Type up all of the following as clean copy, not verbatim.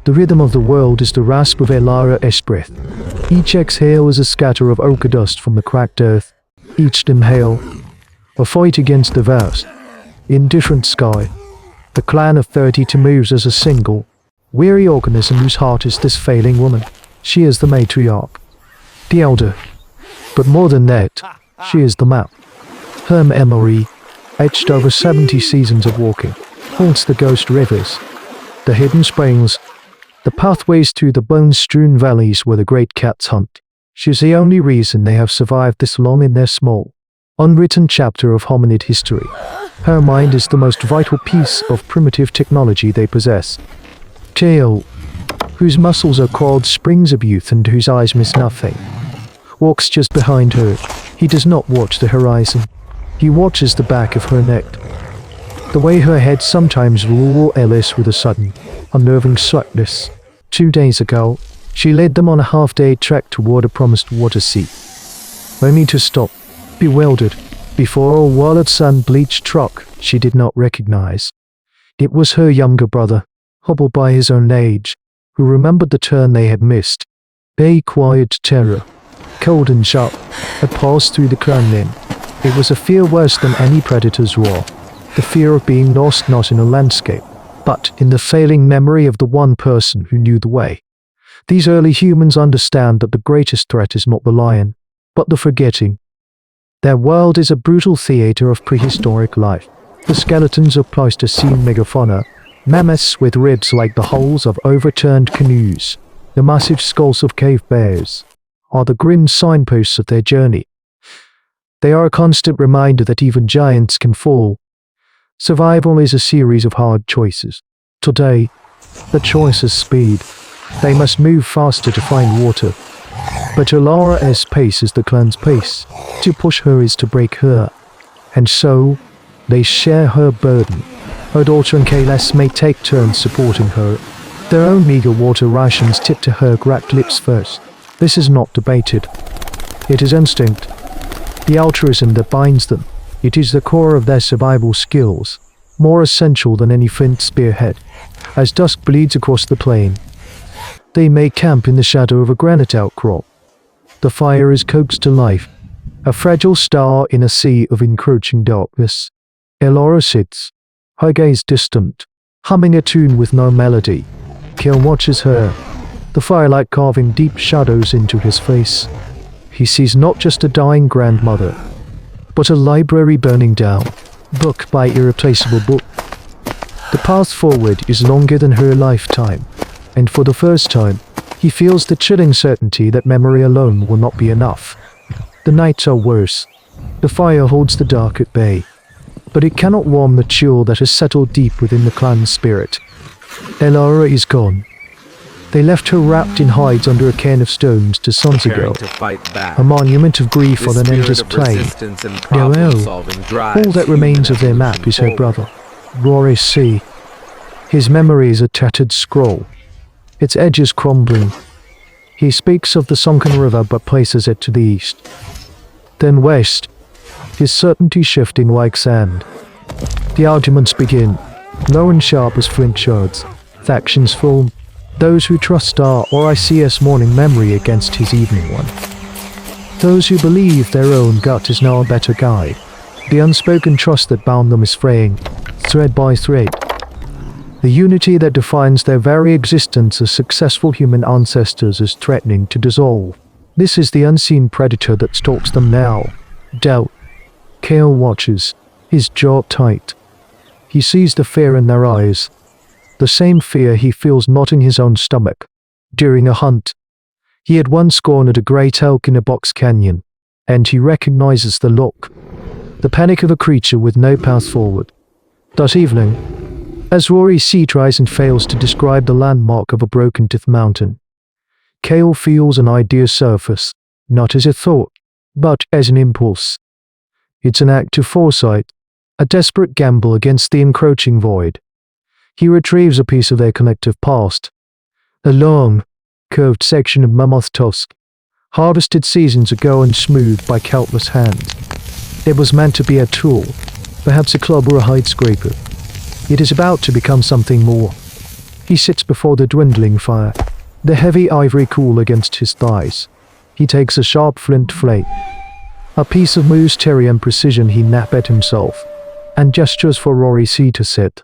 The rhythm of the world is the rasp of Elara's breath. Each exhale is a scatter of ochre dust from the cracked earth. Each inhale, a fight against the vast, indifferent sky. The clan of 32 moves as a single, weary organism whose heart is this failing woman. She is the matriarch, the elder. But more than that, she is the map. Her memory, etched over 70 seasons of walking, haunts the ghost rivers, the hidden springs, the pathways through the bone-strewn valleys where the great cats hunt. She's the only reason they have survived this long in their small, unwritten chapter of hominid history. Her mind is the most vital piece of primitive technology they possess. Tail, whose muscles are called springs of youth and whose eyes miss nothing, walks just behind her. He does not watch the horizon. He watches the back of her neck. The way her head sometimes rules Ellis with a sudden, unnerving swiftness. 2 days ago, she led them on a half-day trek toward a promised water sea, only to stop, bewildered, before a wallet sun-bleached truck she did not recognize. It was her younger brother, hobbled by his own age, who remembered the turn they had missed. A quiet terror, cold and sharp, had passed through the clan then. It was a fear worse than any predator's roar, the fear of being lost not in a landscape, but in the failing memory of the one person who knew the way. These early humans understand that the greatest threat is not the lion, but the forgetting. Their world is a brutal theater of prehistoric life. The skeletons of Pleistocene megafauna, mammoths with ribs like the hulls of overturned canoes, the massive skulls of cave bears, are the grim signposts of their journey. They are a constant reminder that even giants can fall. Survival is a series of hard choices. Today, the choice is speed. They must move faster to find water. But Elara's pace is the clan's pace. To push her is to break her. And so, they share her burden. Her daughter and Kayles may take turns supporting her. Their own meager water rations tip to her cracked lips first. This is not debated. It is instinct. The altruism that binds them. It is the core of their survival skills, more essential than any flint spearhead. As dusk bleeds across the plain, they may camp in the shadow of a granite outcrop. The fire is coaxed to life, a fragile star in a sea of encroaching darkness. Elara sits, her gaze distant, humming a tune with no melody. Kale watches her, the firelight carving deep shadows into his face. He sees not just a dying grandmother, but a library burning down, book by irreplaceable book. The path forward is longer than her lifetime, and for the first time, he feels the chilling certainty that memory alone will not be enough. The nights are worse. The fire holds the dark at bay, but it cannot warm the chill that has settled deep within the clan's spirit. Elara is gone. They left her wrapped in hides under a cairn of stones 2 suns ago, a monument of grief on an endless plain. All that remains of their map is her brother, Rory's Sea. His memory is a tattered scroll, its edges crumbling. He speaks of the sunken river but places it to the east. Then west, his certainty shifting like sand. The arguments begin, low and sharp as flint shards. Factions form. Those who trust Star or ICS morning memory against his evening one. Those who believe their own gut is now a better guide. The unspoken trust that bound them is fraying, thread by thread. The unity that defines their very existence as successful human ancestors is threatening to dissolve. This is the unseen predator that stalks them now. Doubt. Kale watches, his jaw tight. He sees the fear in their eyes. The same fear he feels not in his own stomach. During a hunt, he had once cornered a great elk in a box canyon, and he recognizes the look, the panic of a creature with no path forward. That evening, as Rory C tries and fails to describe the landmark of a broken tooth mountain, Kale feels an idea surface, not as a thought, but as an impulse. It's an act of foresight, a desperate gamble against the encroaching void. He retrieves a piece of their collective past, a long, curved section of mammoth tusk, harvested seasons ago and smoothed by countless hands. It was meant to be a tool, perhaps a club or a hide scraper. It is about to become something more. He sits before the dwindling fire, the heavy ivory cool against his thighs. He takes a sharp flint flake, a piece of moose Tyrian precision he napped at himself, and gestures for Rory C. to sit.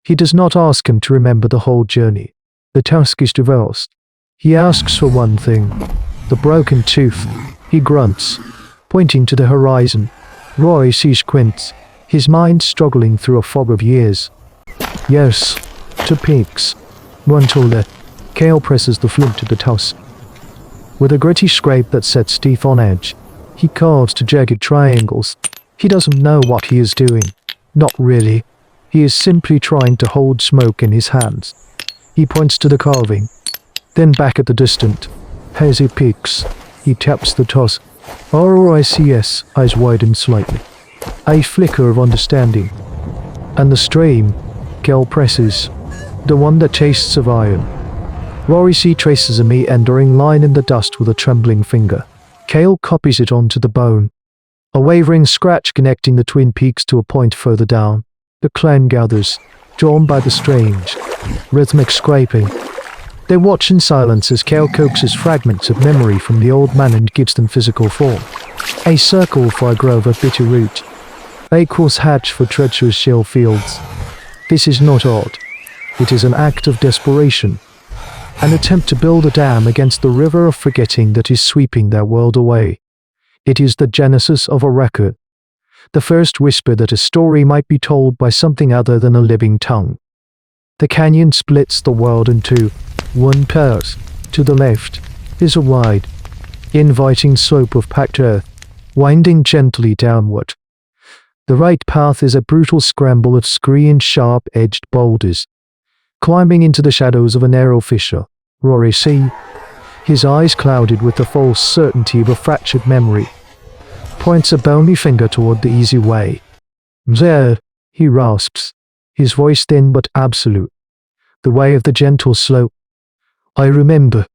He does not ask him to remember the whole journey. The task is divorced. He asks for one thing, the broken tooth. He grunts, pointing to the horizon. Rory C. squints, his mind struggling through a fog of years. Yes, to peaks. One taller. Kale presses the flint to the tusk. With a gritty scrape that sets teeth on edge, he carves to jagged triangles. He doesn't know what he is doing. Not really. He is simply trying to hold smoke in his hands. He points to the carving, then back at the distant. As he peeks, he taps the tusk. ROICS, eyes widen slightly. A flicker of understanding. And the stream, Kel presses, the one that tastes of iron. Rory C. traces a meandering line in the dust with a trembling finger. Kale copies it onto the bone. A wavering scratch connecting the twin peaks to a point further down. The clan gathers, drawn by the strange, rhythmic scraping. They watch in silence as Kale coaxes fragments of memory from the old man and gives them physical form. A circle for a grove of bitter root. A coarse hatch for treacherous shale fields. This is not odd. It is an act of desperation. An attempt to build a dam against the river of forgetting that is sweeping their world away. It is the genesis of a record. The first whisper that a story might be told by something other than a living tongue. The canyon splits the world in two. One path, to the left, is a wide, inviting slope of packed earth, winding gently downward. The right path is a brutal scramble of screened sharp-edged boulders. Climbing into the shadows of a narrow fissure, Rory C., his eyes clouded with the false certainty of a fractured memory, points a bony finger toward the easy way. There, he rasps, his voice thin but absolute. The way of the gentle slope. I remember.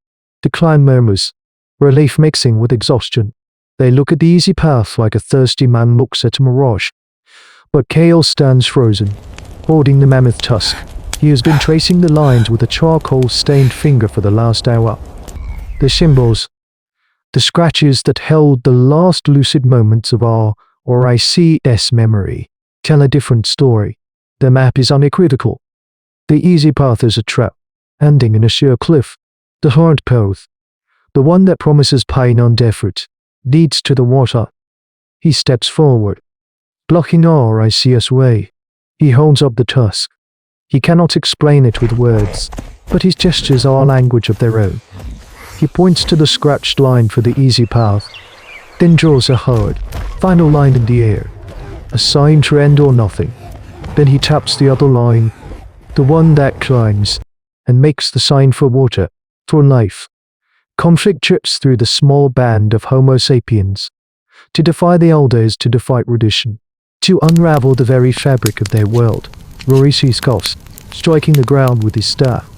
The clan murmurs, relief mixing with exhaustion. They look at the easy path like a thirsty man looks at a mirage. But Kale stands frozen, holding the mammoth tusk. He has been tracing the lines with a charcoal-stained finger for the last hour. The symbols, the scratches that held the last lucid moments of our RICS memory, tell a different story. The map is unequivocal. The easy path is a trap, ending in a sheer cliff. The hard path, the one that promises pain and effort, leads to the water. He steps forward, blocking RICS way. He holds up the tusk. He cannot explain it with words, but his gestures are a language of their own. He points to the scratched line for the easy path, then draws a hard, final line in the air, a sign to end or nothing. Then he taps the other line, the one that climbs, and makes the sign for water, for life. Conflict drips through the small band of Homo sapiens. To defy the elder is to defy tradition, to unravel the very fabric of their world. Rory C. scoffs, striking the ground with his staff.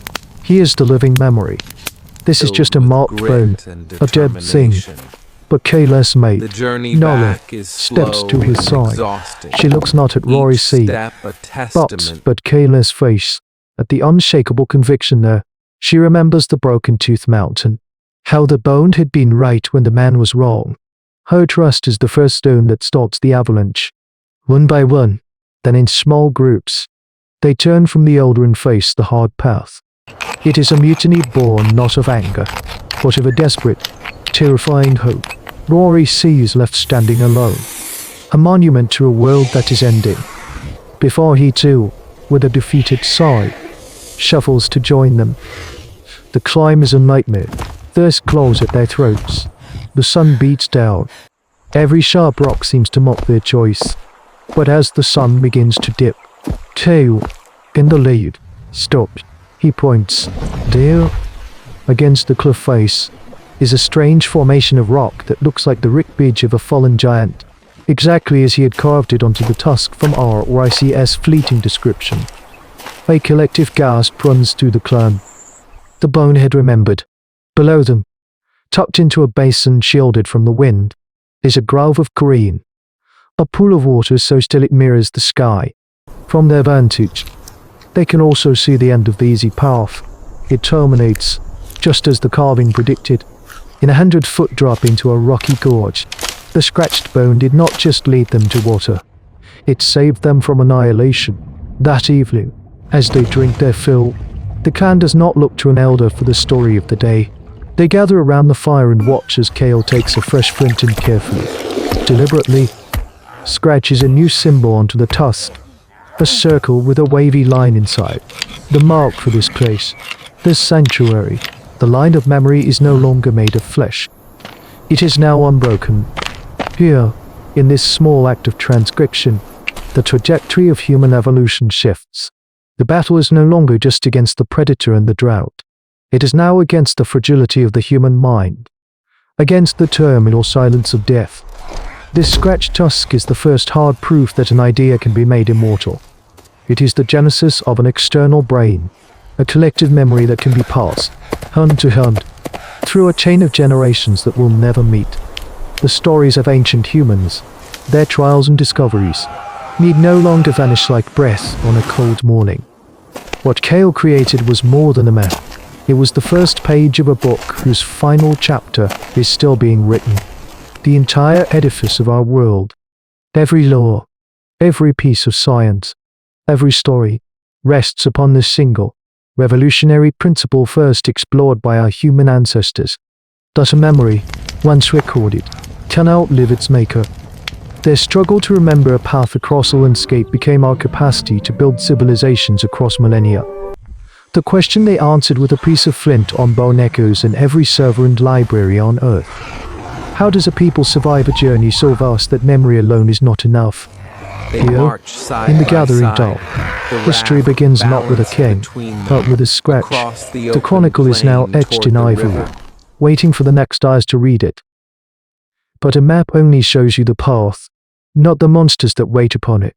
He is the living memory. This is just a marked bone, a dead thing. But Kayla's mate, Nola, steps to his side. She looks not at Rory C., but Kayla's face, at the unshakable conviction there. She remembers the broken tooth mountain, how the bone had been right when the man was wrong. Her trust is the first stone that starts the avalanche. One by one, then in small groups, they turn from the elder and face the hard path. It is a mutiny born not of anger, but of a desperate, terrifying hope. Rory C. is left standing alone, a monument to a world that is ending. Before he too, with a defeated sigh, shuffles to join them. The climb is a nightmare. Thirst claws at their throats. The sun beats down. Every sharp rock seems to mock their choice. But as the sun begins to dip, Tail, in the lead, stops. He points. There, against the cliff face, is a strange formation of rock that looks like the ribcage of a fallen giant, exactly as he had carved it onto the tusk from our RICS fleeting description. A collective gasp runs through the clan. The bonehead remembered. Below them, tucked into a basin shielded from the wind, is a grove of green, a pool of water so still it mirrors the sky. From their vantage, They can also see the end of the easy path. It terminates, just as the carving predicted, in a 100-foot drop into a rocky gorge. The scratched bone did not just lead them to water. It saved them from annihilation. That evening, as they drink their fill, the clan does not look to an elder for the story of the day. They gather around the fire and watch as Kale takes a fresh flint and carefully, deliberately, scratches a new symbol onto the tusk. A circle with a wavy line inside. The mark for this place, this sanctuary. The line of memory is no longer made of flesh. It is now unbroken. Here, in this small act of transcription, the trajectory of human evolution shifts. The battle is no longer just against the predator and the drought. It is now against the fragility of the human mind, against the terminal silence of death. This scratched tusk is the first hard proof that an idea can be made immortal. It is the genesis of an external brain, a collective memory that can be passed, hand to hand, through a chain of generations that will never meet. The stories of ancient humans, their trials and discoveries, need no longer vanish like breath on a cold morning. What Kale created was more than a map. It was the first page of a book whose final chapter is still being written. The entire edifice of our world, every law, every piece of science, every story, rests upon this single, revolutionary principle first explored by our human ancestors, that a memory, once recorded, can outlive its maker. Their struggle to remember a path across a landscape became our capacity to build civilizations across millennia. The question they answered with a piece of flint on bone echoes in every server and library on Earth. How does a people survive a journey so vast that memory alone is not enough? Here, in the gathering dark, history begins not with a king, but with a scratch. The chronicle is now etched in ivory, waiting for the next eyes to read it. But a map only shows you the path, not the monsters that wait upon it.